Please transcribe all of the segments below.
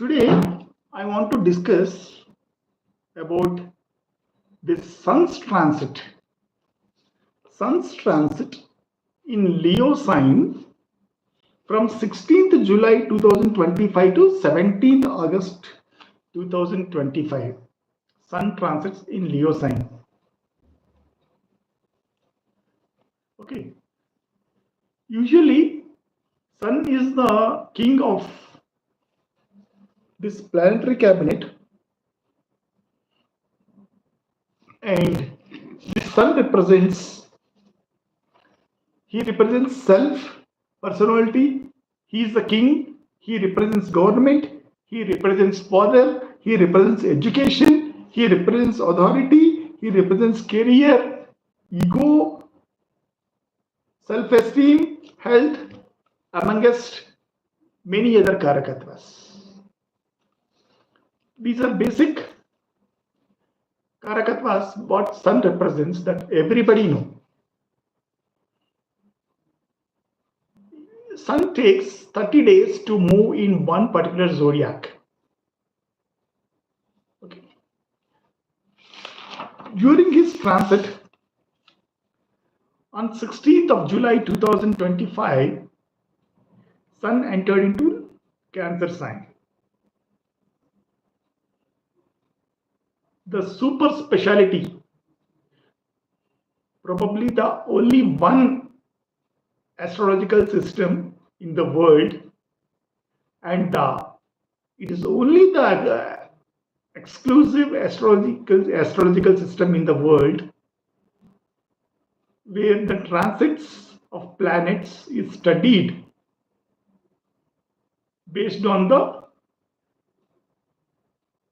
Today, I want to discuss about this Sun's transit. Sun's transit in Leo sign from 16th July 2025 to 17th August 2025. Sun transits in Leo sign. Okay. Usually, Sun is the king of this planetary cabinet, and the Sun represents self, personality. He is the king. He represents government. He represents father. He represents education. He represents authority. He represents career, ego, self-esteem, health, amongst many other karakattvas. These are basic karakattvas what Sun represents that everybody know. Sun takes 30 days to move in one particular zodiac. Okay. During his transit on 16th of July 2025, Sun entered into Cancer sign. The super speciality, probably the only one astrological system in the world, and it is only the exclusive astrological system in the world where the transits of planets is studied based on the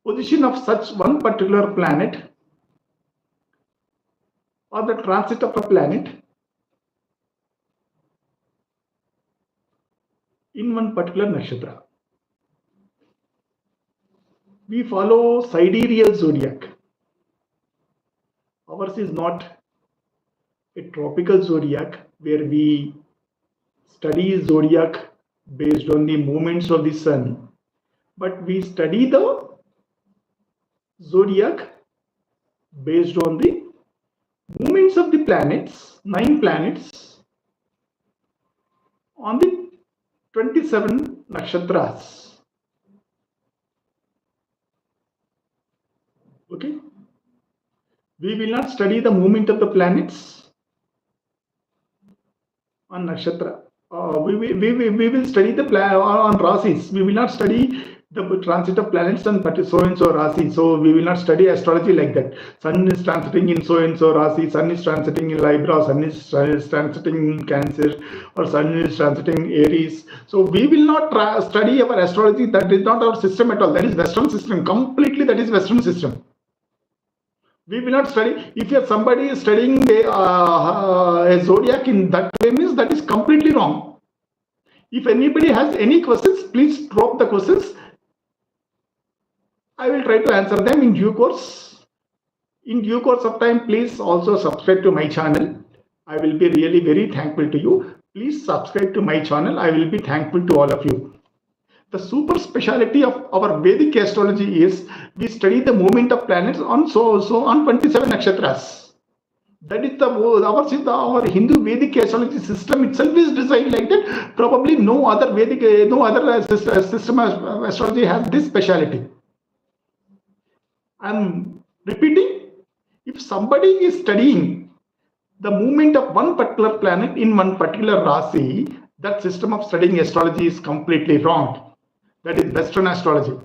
position of such one particular planet or the transit of a planet in one particular nakshatra. We follow sidereal zodiac. Ours is not a tropical zodiac where we study zodiac based on the movements of the sun, but we study the zodiac based on the movements of the planets, 9 planets, on the 27 nakshatras. Okay. We will not study the movement of the planets on nakshatra. We will study the on rasis. We will not study the transit of planets on so and so rasi. So we will not study astrology like that. Sun is transiting in so and so rasi. Sun is transiting in Libra. Sun is transiting in Cancer, or Sun is transiting Aries. So we will not study our astrology. That is not our system at all. That is Western system. Completely, that is Western system. We will not study. If somebody is studying a zodiac in that way, means that is completely wrong. If anybody has any questions, please drop the questions. I will try to answer them in due course. In due course of time, please also subscribe to my channel. I will be really very thankful to you. Please subscribe to my channel. I will be thankful to all of you. The super speciality of our Vedic astrology is we study the movement of planets on on 27 nakshatras. That is our Hindu Vedic astrology system itself is designed like that. Probably no other system of astrology has this speciality. I am repeating, if somebody is studying the movement of one particular planet in one particular rasi, that system of studying astrology is completely wrong. That is Western astrology.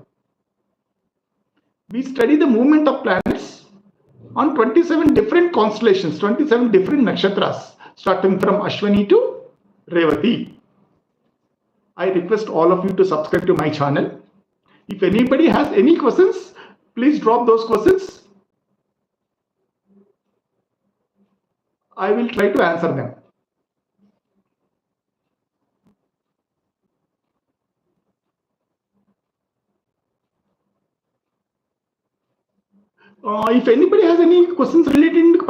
We study the movement of planets on 27 different constellations, 27 different nakshatras, starting from Ashwini to Revati. I request all of you to subscribe to my channel. If anybody has any questions, please drop those questions. I will try to answer them. If anybody has any questions related to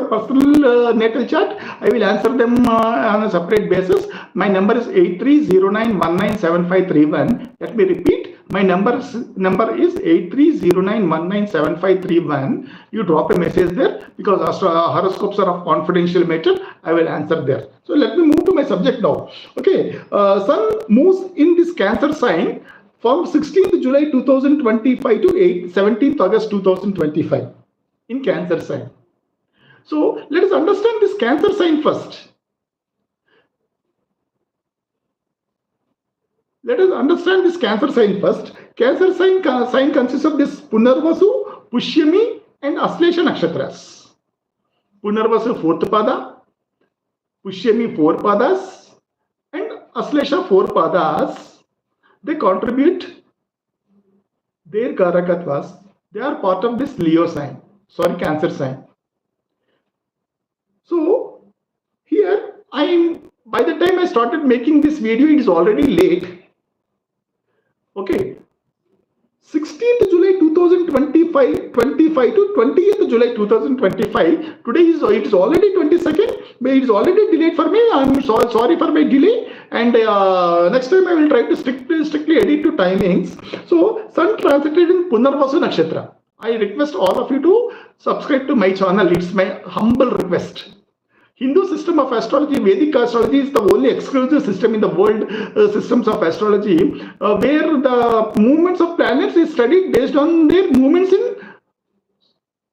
personal natal chart, I will answer them on a separate basis. My number is 8309197531. Let me repeat, My number is 8309197531. You drop a message there because horoscopes are of confidential matter. I will answer there. So let me move to my subject now. Okay, Sun moves in this Cancer sign from 16th July 2025 to 17th August 2025 in Cancer sign. So let us understand this Cancer sign first. Let us understand this Cancer sign first. Cancer sign consists of this Punarvasu, Pushyami and Aslesha nakshatras. Punarvasu 4th pada, Pushyami 4 padas and Aslesha 4 padas. They contribute their karakatwas. They are part of this Leo sign, Cancer sign. So here by the time I started making this video, it is already late. Okay, 16th July 2025 to 20th July 2025. Today it is already 22nd, but it is already delayed for me. I am sorry for my delay, and next time I will try to strictly adhere to timings. So Sun transited in Punarvasu nakshatra. I request all of you to subscribe to my channel. It's my humble request. Hindu system of astrology, Vedic astrology is the only exclusive system in the world systems of astrology where the movements of planets is studied based on their movements in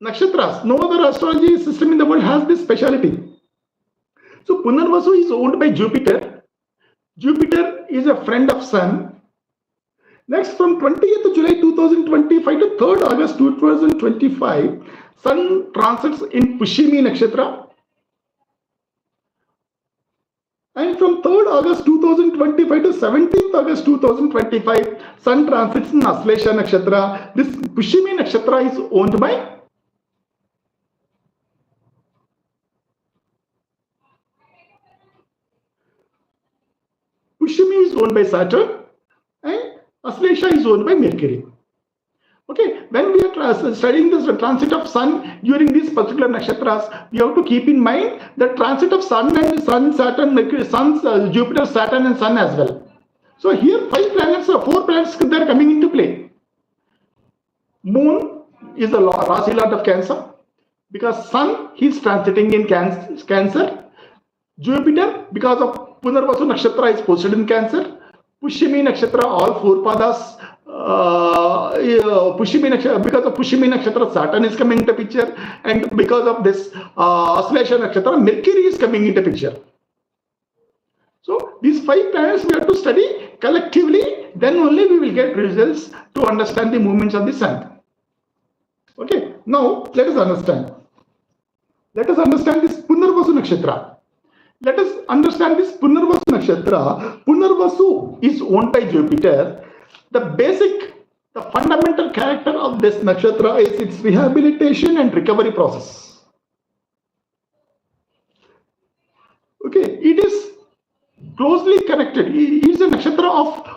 nakshatras. No other astrology system in the world has this speciality. So Punarvasu is owned by Jupiter. Jupiter is a friend of Sun. Next, from 20th July 2025 to 3rd August 2025, Sun transits in Pushyami nakshatra. And from 3rd August 2025 to 17th August 2025, Sun transits in Aslesha nakshatra. This Pushyami nakshatra is owned by Saturn and Aslesha is owned by Mercury. Okay, when we are studying this transit of Sun during these particular nakshatras, we have to keep in mind the transit of Sun and Saturn, Mercury, Jupiter, Saturn and Sun as well. So here 4 planets they are coming into play. Moon is the Rasi Lord of Cancer because Sun is transiting in Cancer. Jupiter, because of Punarvasu nakshatra, is posted in Cancer. Pushyami nakshatra, all 4 padas. Pushyami nakshatra, because of Pushyami nakshatra, Saturn is coming into picture, and because of this Aslesha nakshatra, Mercury is coming into picture. So these 5 planets we have to study collectively, then only we will get results to understand the movements of the Sun. Okay, now let us understand. Let us understand this Punarvasu nakshatra. Let us understand this Punarvasu nakshatra. Punarvasu is owned by Jupiter. The fundamental character of this nakshatra is its rehabilitation and recovery process. Okay, it is closely connected. It is a nakshatra of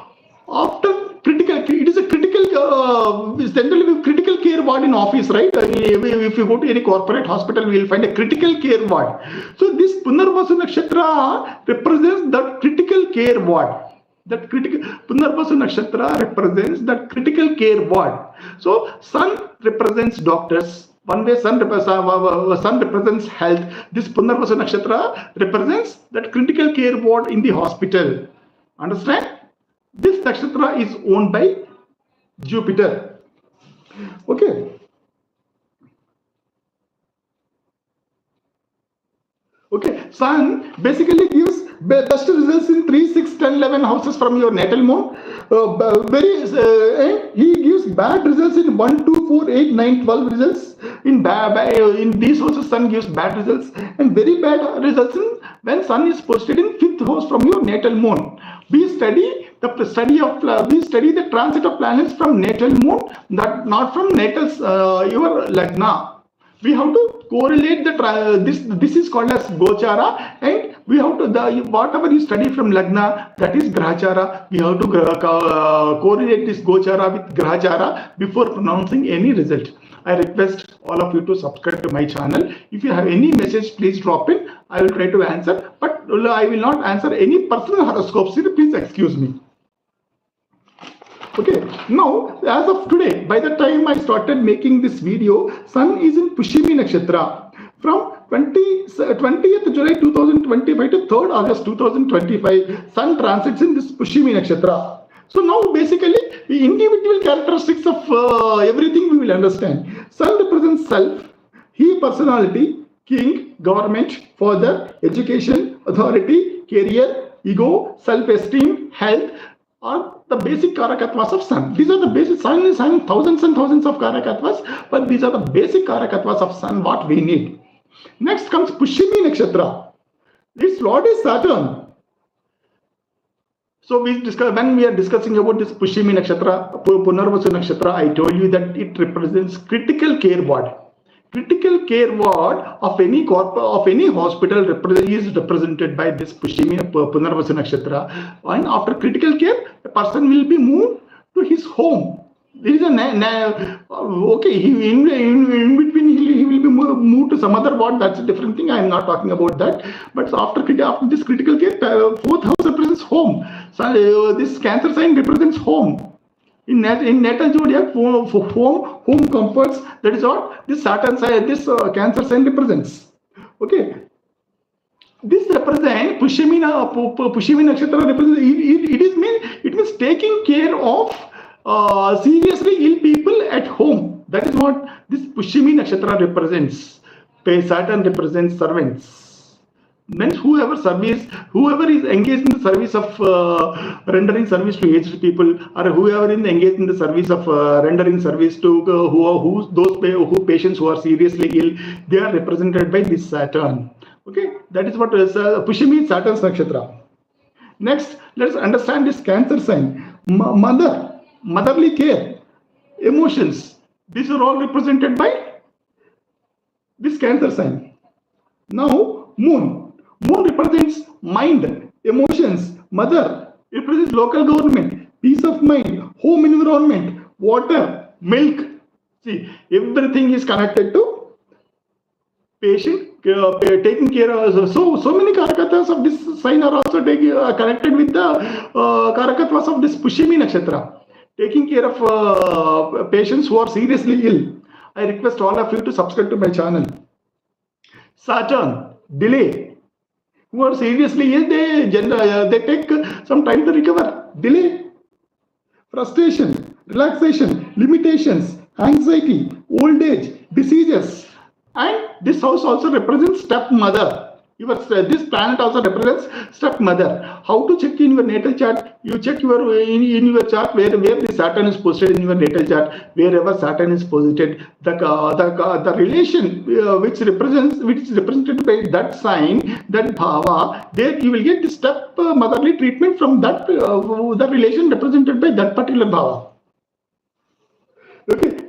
after critical. It is a critical. Generally, we critical care ward in office, right? If you go to any corporate hospital, we will find a critical care ward. So this Punarvasu nakshatra represents that critical care ward. That critical Punarvasu nakshatra represents that critical care ward. So Sun represents doctors. One way Sun represents health. This Punarvasu nakshatra represents that critical care ward in the hospital. Understand? This nakshatra is owned by Jupiter. Okay. Okay, Sun basically gives best results in 3, 6, 10, 11 houses from your natal moon. He gives bad results in 1, 2, 4, 8, 9, 12 results. In these houses, Sun gives bad results, and very bad results when Sun is posted in 5th house from your natal moon. We study the transit of planets from natal moon, not from natal your lagna. We have to correlate this is called as gochara, and we have to whatever you study from lagna, that is grahachara. We have to correlate this gochara with grahachara before pronouncing any result. I request all of you to subscribe to my channel. If you have any message, please drop in. I will try to answer, but I will not answer any personal horoscopes. Please excuse me. Okay, now as of today, by the time I started making this video, Sun is in Pushimi Nakshatra. From 20th July 2025 to 3rd August 2025, Sun transits in this Pushimi Nakshatra. So now basically the individual characteristics of everything we will understand. Sun represents self, he personality, king, government, father, education, authority, career, ego, self-esteem, health, are the basic karakattvas of Sun. These are the basic. Sun is having thousands and thousands of karakattvas, but these are the basic karakattvas of Sun, what we need. Next comes Pushimi Nakshatra. Its lord is Saturn. So when we are discussing about this Pushimi Nakshatra, Punarvasu Nakshatra, I told you that it represents critical care ward. Critical care ward of any hospital is represented by this Pushimi Punarvasu Nakshatra. And after critical care, the person will be moved to his home. There is okay. In between he will be moved to some other ward. That's a different thing. I am not talking about that. But after this critical care, fourth house represents home. So this Cancer sign represents home. In natal zodiac, home comforts. That is what this Saturn sign, this Cancer sign represents. Okay. This represents Pushimi Nakshatra represents. It means taking care of seriously ill people at home. That is what this Pushimi Nakshatra represents. Saturn represents servants. Then whoever is engaged in the service of rendering service to aged people, or whoever is engaged in the service of rendering service to those patients who are seriously ill, they are represented by this Saturn. Okay, that is what Pushimi Saturn's Nakshatra. Next, let's understand this Cancer sign. Motherly care, emotions, these are all represented by this Cancer sign. Now, Moon represents mind, emotions, mother, it represents local government, peace of mind, home environment, water, milk. See, everything is connected to patient, taking care of. So many karakattvas of this sign are also connected with the karakattvas of this Pushimi Nakshatra. Taking care of patients who are seriously ill. I request all of you to subscribe to my channel. Saturn, delay. Who are seriously ill, they take some time to recover. Delay. Frustration, relaxation, limitations, anxiety, old age, diseases. And this house also represents stepmother. This planet also represents stepmother. How to check in your natal chart? You check in your chart where the Saturn is posited in your natal chart. Wherever Saturn is posited, the relation which is represented by that sign, that bhava, there you will get the step motherly treatment from that the relation represented by that particular bhava. Okay.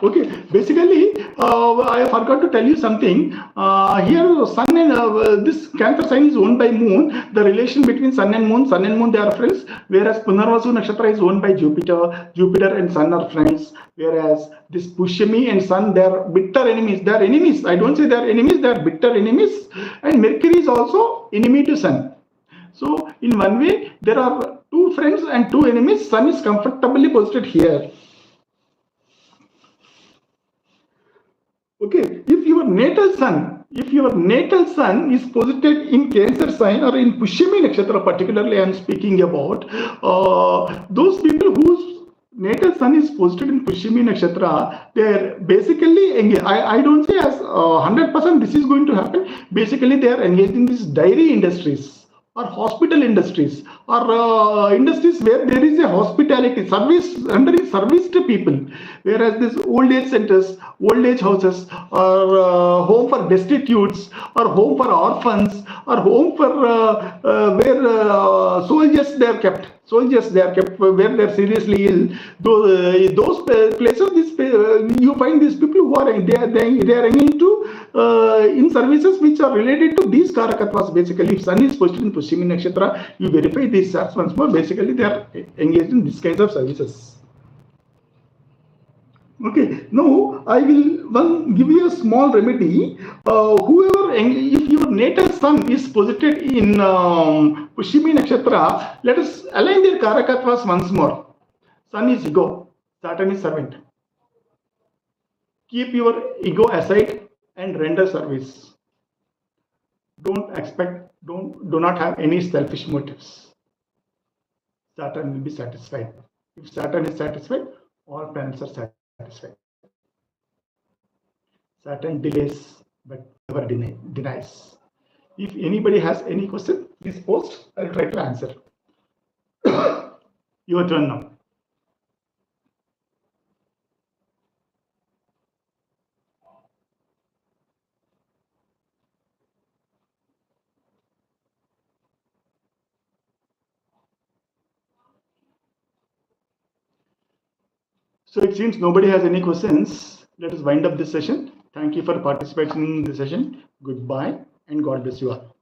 Okay, basically, I forgot to tell you something. Here, Sun and this Cancer sign is owned by Moon. The relation between Sun and Moon, they are friends. Whereas Punarvasu Nakshatra is owned by Jupiter. Jupiter and Sun are friends. Whereas this Pushimi and Sun, they are bitter enemies. They are enemies. I don't say they are enemies. They are bitter enemies. And Mercury is also enemy to Sun. So in one way, there are two friends and two enemies. Sun is comfortably posited here. Okay, if your natal sun is posited in Cancer sign or in Pushimi Nakshatra, particularly I am speaking about, those people whose natal sun is posited in Pushimi Nakshatra, they are basically engaged. I don't say as 100% this is going to happen. Basically, they are engaged in these dairy industries, or hospital industries, or industries where there is a hospitality service, rendering service to people. Whereas these old age centers, old age houses, or home for destitutes, or home for orphans, or home for where soldiers they are kept. Where they are seriously ill. Those places, you find these people who are they are engaged to in services which are related to these karakattvas. Basically, if Sun is posted in Pushimi Nakshatra, you verify these charts once more. Basically, they are engaged in these kinds of services. Okay, now I will give you a small remedy. If your natal sun is posited in Pushimi Nakshatra, let us align their Karakatvas once more. Sun is ego, Saturn is servant. Keep your ego aside and render service. Do not have any selfish motives. Saturn will be satisfied. If Saturn is satisfied, all planets are satisfied. Saturn delays but never denies. If anybody has any question, please post. I'll try to answer. Your turn now. So it seems nobody has any questions. Let us wind up this session. Thank you for participating in the session. Goodbye and God bless you all.